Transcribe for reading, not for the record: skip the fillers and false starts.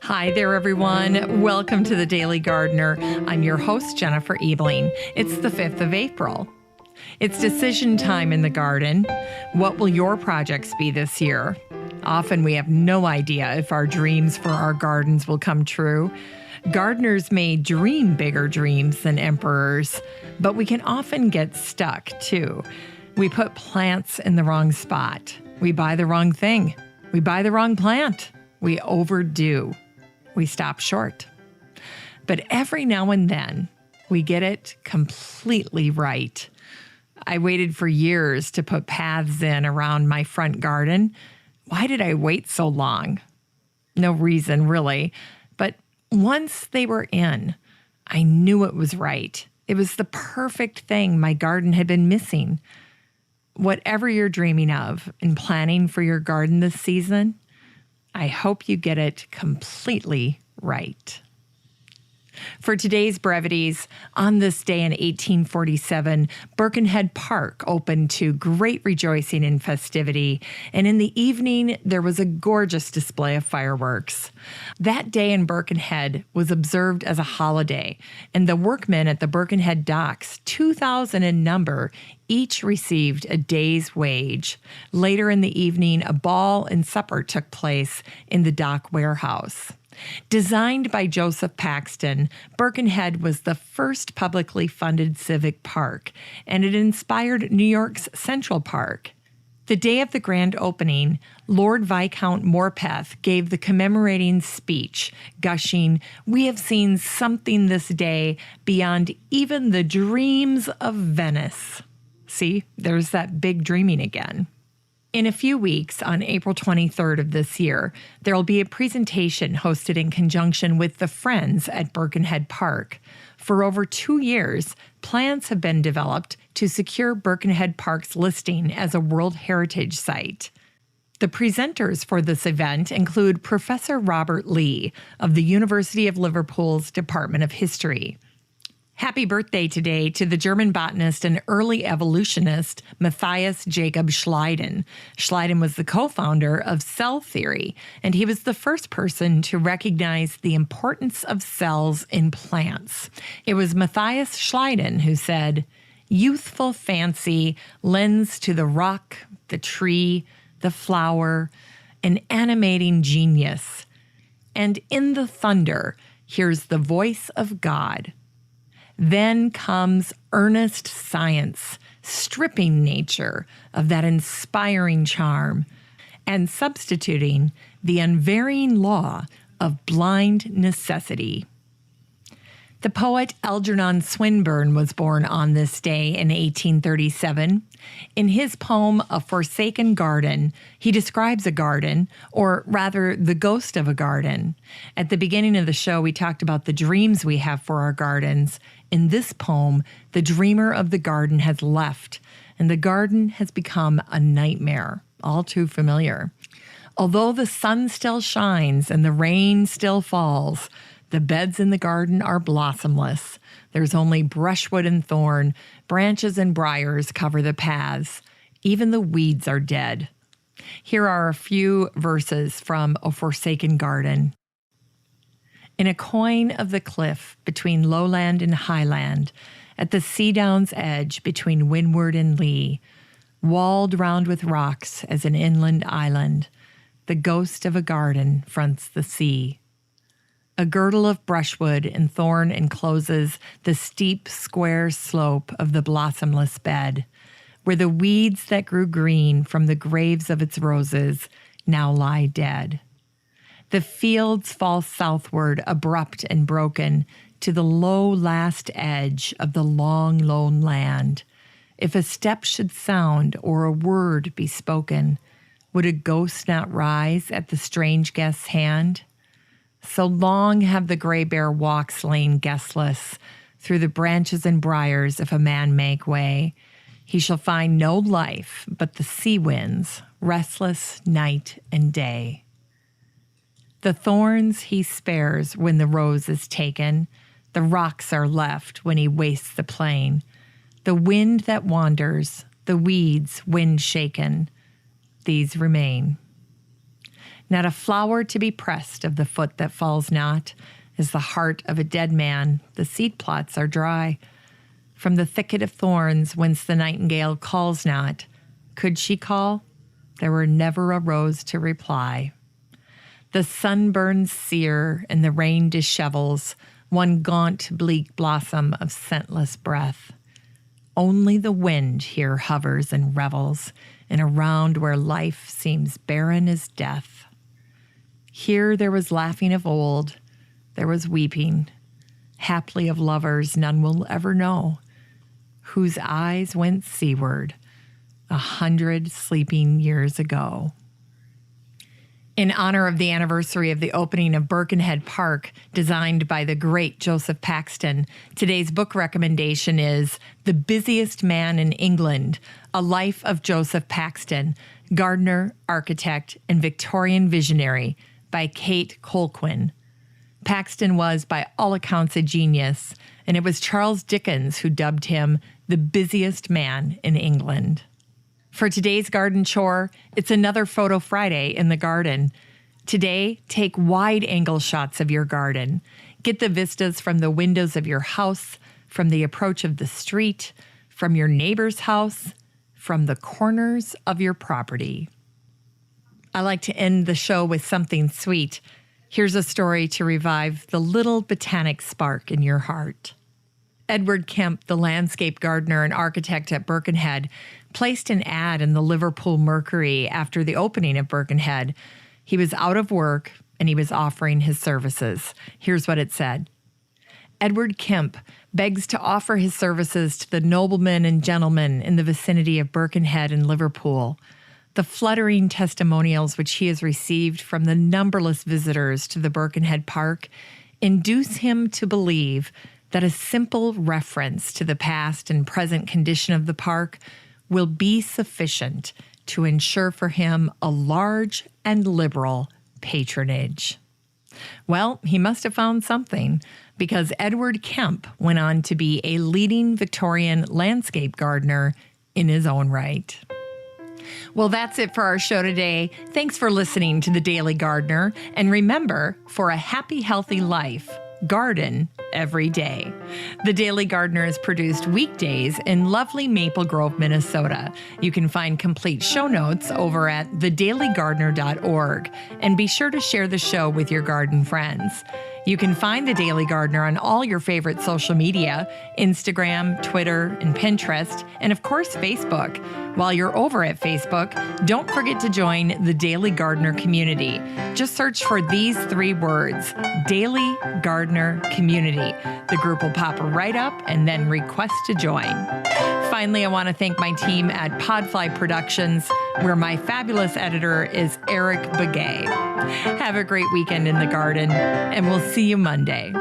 Hi there, everyone. Welcome to The Daily Gardener. I'm your host, Jennifer Ebling. It's the 5th of April. It's decision time in the garden. What will your projects be this year? Often we have no idea if our dreams for our gardens will come true. Gardeners may dream bigger dreams than emperors, but we can often get stuck too. We put plants in the wrong spot. We buy the wrong thing. We buy the wrong plant. We overdo. We stop short. But every now and then, we get it completely right. I waited for years to put paths in around my front garden. Why did I wait so long? No reason, really. But once they were in, I knew it was right. It was the perfect thing my garden had been missing. Whatever you're dreaming of in planning for your garden this season, I hope you get it completely right. For today's Brevities, on this day in 1847, Birkenhead Park opened to great rejoicing and festivity, and in the evening, there was a gorgeous display of fireworks. That day in Birkenhead was observed as a holiday, and the workmen at the Birkenhead Docks, 2,000 in number, each received a day's wage. Later in the evening, a ball and supper took place in the dock warehouse. Designed by Joseph Paxton, Birkenhead was the first publicly funded civic park, and it inspired New York's Central Park. The day of the grand opening, Lord Viscount Morpeth gave the commemorating speech, gushing, "We have seen something this day beyond even the dreams of Venice." See, there's that big dreaming again. In a few weeks, on April 23rd of this year, there will be a presentation hosted in conjunction with the Friends at Birkenhead Park. For over 2 years, plans have been developed to secure Birkenhead Park's listing as a World Heritage Site. The presenters for this event include Professor Robert Lee of the University of Liverpool's Department of History. Happy birthday today to the German botanist and early evolutionist Matthias Jacob Schleiden. Schleiden was the co-founder of cell theory, and he was the first person to recognize the importance of cells in plants. It was Matthias Schleiden who said, "Youthful fancy lends to the rock, the tree, the flower, an animating genius. And in the thunder, hears the voice of God. Then comes earnest science, stripping nature of that inspiring charm and substituting the unvarying law of blind necessity." The poet Algernon Swinburne was born on this day in 1837. In his poem, A Forsaken Garden, he describes a garden, or rather the ghost of a garden. At the beginning of the show, we talked about the dreams we have for our gardens. In this poem, the dreamer of the garden has left, and the garden has become a nightmare, all too familiar. Although the sun still shines and the rain still falls, the beds in the garden are blossomless. There's only brushwood and thorn, branches and briars cover the paths. Even the weeds are dead. Here are a few verses from A Forsaken Garden. In a coign of the cliff between lowland and highland, at the sea down's edge between windward and lee, walled round with rocks as an inland island, the ghost of a garden fronts the sea. A girdle of brushwood and thorn encloses the steep, square slope of the blossomless bed, where the weeds that grew green from the graves of its roses now lie dead. The fields fall southward, abrupt and broken, to the low last edge of the long, lone land. If a step should sound or a word be spoken, would a ghost not rise at the strange guest's hand? So long have the gray bear walks lain guestless through the branches and briars. If a man make way, he shall find no life but the sea winds, restless night and day. The thorns he spares when the rose is taken, the rocks are left when he wastes the plain. The wind that wanders, the weeds wind shaken, these remain. Not a flower to be pressed of the foot that falls not. Is the heart of a dead man, the seed plots are dry. From the thicket of thorns whence the nightingale calls not, could she call? There were never a rose to reply. The sun burns sere and the rain dishevels one gaunt, bleak blossom of scentless breath. Only the wind here hovers and revels in a round where life seems barren as death. Here there was laughing of old, there was weeping, haply of lovers none will ever know, whose eyes went seaward 100 sleeping years ago. In honor of the anniversary of the opening of Birkenhead Park, designed by the great Joseph Paxton, today's book recommendation is The Busiest Man in England, A Life of Joseph Paxton, Gardener, Architect, and Victorian Visionary by Kate Colquhoun. Paxton was, by all accounts, a genius, and it was Charles Dickens who dubbed him the busiest man in England. For today's garden chore, it's another Photo Friday in the garden. Today, take wide-angle shots of your garden. Get the vistas from the windows of your house, from the approach of the street, from your neighbor's house, from the corners of your property. I like to end the show with something sweet. Here's a story to revive the little botanic spark in your heart. Edward Kemp, the landscape gardener and architect at Birkenhead, placed an ad in the Liverpool Mercury after the opening of Birkenhead. He was out of work and he was offering his services. Here's what it said. Edward Kemp begs to offer his services to the noblemen and gentlemen in the vicinity of Birkenhead and Liverpool. The fluttering testimonials which he has received from the numberless visitors to the Birkenhead Park induce him to believe that a simple reference to the past and present condition of the park will be sufficient to ensure for him a large and liberal patronage. Well, he must have found something, because Edward Kemp went on to be a leading Victorian landscape gardener in his own right. Well, that's it for our show today. Thanks for listening to The Daily Gardener. And remember, for a happy, healthy life, garden every day. The Daily Gardener is produced weekdays in lovely Maple Grove, Minnesota. You can find complete show notes over at thedailygardener.org. And be sure to share the show with your garden friends. You can find The Daily Gardener on all your favorite social media, Instagram, Twitter, and Pinterest, and of course, Facebook. While you're over at Facebook, don't forget to join the Daily Gardener community. Just search for these 3 words, Daily Gardener Community. The group will pop right up and then request to join. Finally, I want to thank my team at Podfly Productions, where my fabulous editor is Eric Begay. Have a great weekend in the garden, and we'll see you Monday.